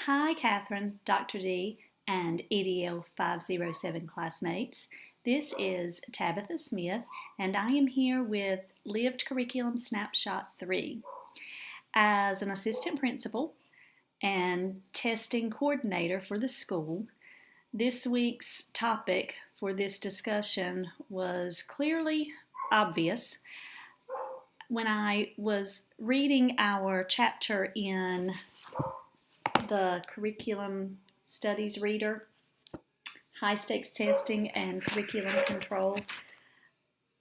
Hi, Catherine, Dr. D, and EDL507 classmates. This is Tabitha Smith, and I am here with Lived Curriculum Snapshot 3. As an assistant principal and testing coordinator for the school, this week's topic for this discussion was clearly obvious. When I was reading our chapter in the curriculum studies reader, high stakes testing and curriculum control.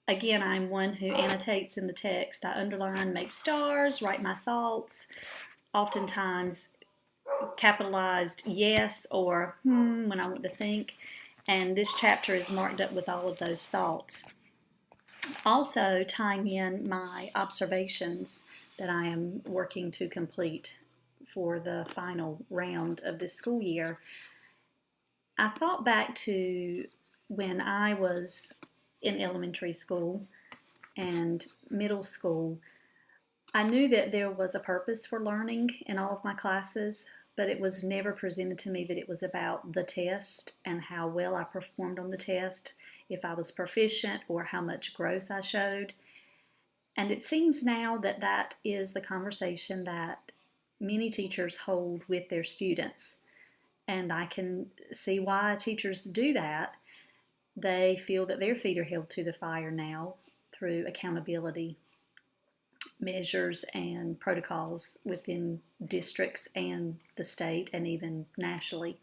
Again, I'm one who annotates in the text. I underline, make stars, write my thoughts, oftentimes capitalized yes or when I want to think. And this chapter is marked up with all of those thoughts. Also tying in my observations that I am working to complete for the final round of this school year. I thought back to when I was in elementary school and middle school. I knew that there was a purpose for learning in all of my classes, but it was never presented to me that it was about the test and how well I performed on the test, if I was proficient or how much growth I showed. And it seems now that that is the conversation that many teachers hold with their students. And I can see why teachers do that. They feel that their feet are held to the fire now through accountability measures and protocols within districts and the state and even nationally.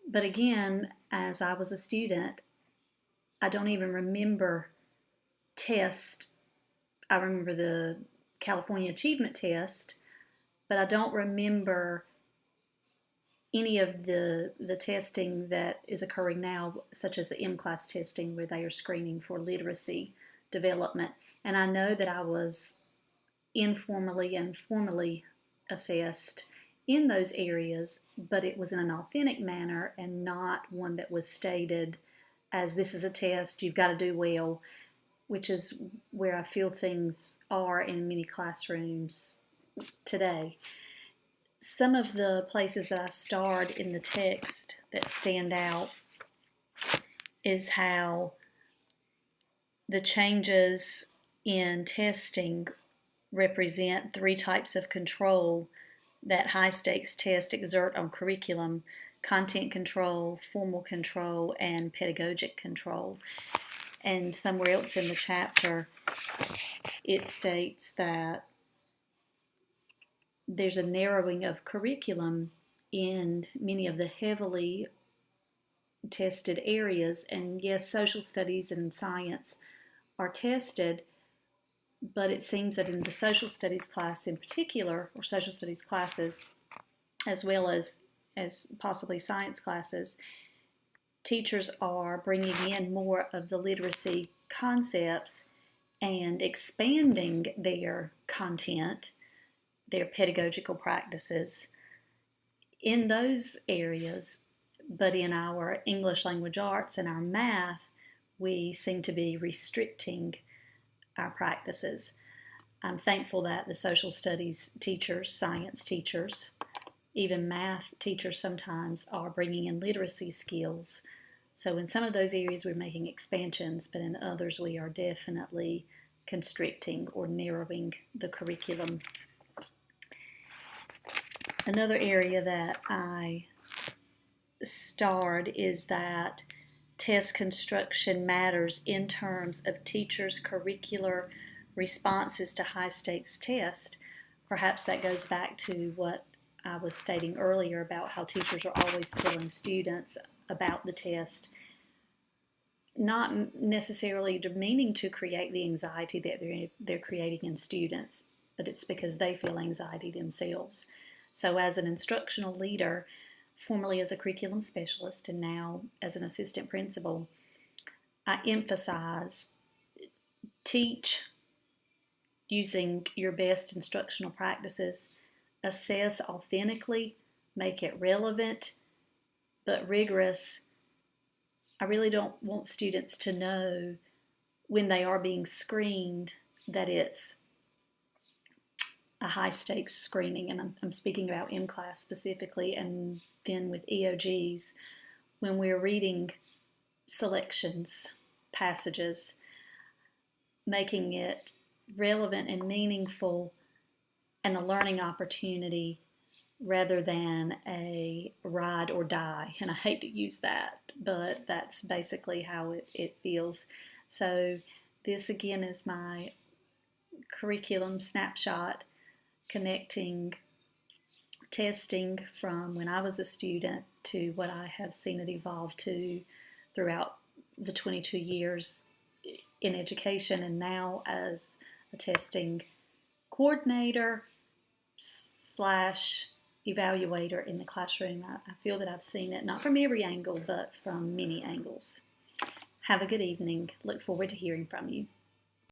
But again, as I was a student, I don't even remember tests. I remember the California Achievement Test, but I don't remember any of the testing that is occurring now, such as the M-class testing, where they are screening for literacy development. And I know that I was informally and formally assessed in those areas, but it was in an authentic manner and not one that was stated as this is a test, you've got to do well, which is where I feel things are in many classrooms today. Some of the places that I starred in the text that stand out is how the changes in testing represent three types of control that high stakes tests exert on curriculum: content control, formal control, and pedagogic control. And somewhere else in the chapter, it states that there's a narrowing of curriculum in many of the heavily tested areas. And yes, social studies and science are tested, but it seems that in the social studies class in particular, or social studies classes, as well as possibly science classes, teachers are bringing in more of the literacy concepts and expanding their content, their pedagogical practices in those areas. But in our English language arts and our math, we seem to be restricting our practices. I'm thankful that the social studies teachers, science teachers, even math teachers sometimes are bringing in literacy skills. So in some of those areas we're making expansions, but in others we are definitely constricting or narrowing the curriculum. Another area that I starred is that test construction matters in terms of teachers' curricular responses to high-stakes tests. Perhaps that goes back to what I was stating earlier about how teachers are always telling students about the test, not necessarily meaning to create the anxiety that they're creating in students, but it's because they feel anxiety themselves. So as an instructional leader, formerly as a curriculum specialist and now as an assistant principal, I emphasize teach using your best instructional practices, assess authentically, make it relevant, but rigorous. I really don't want students to know when they are being screened that it's a high stakes screening, and I'm speaking about M-Class specifically, and then with EOGs, when we're reading selections, passages, making it relevant and meaningful and a learning opportunity rather than a ride or die. And I hate to use that, but that's basically how it feels. So this again is my curriculum snapshot, connecting testing from when I was a student to what I have seen it evolve to throughout the 22 years in education, and now as a testing coordinator slash evaluator in the classroom. I feel that I've seen it not from every angle, but from many angles. Have a good evening. Look forward to hearing from you.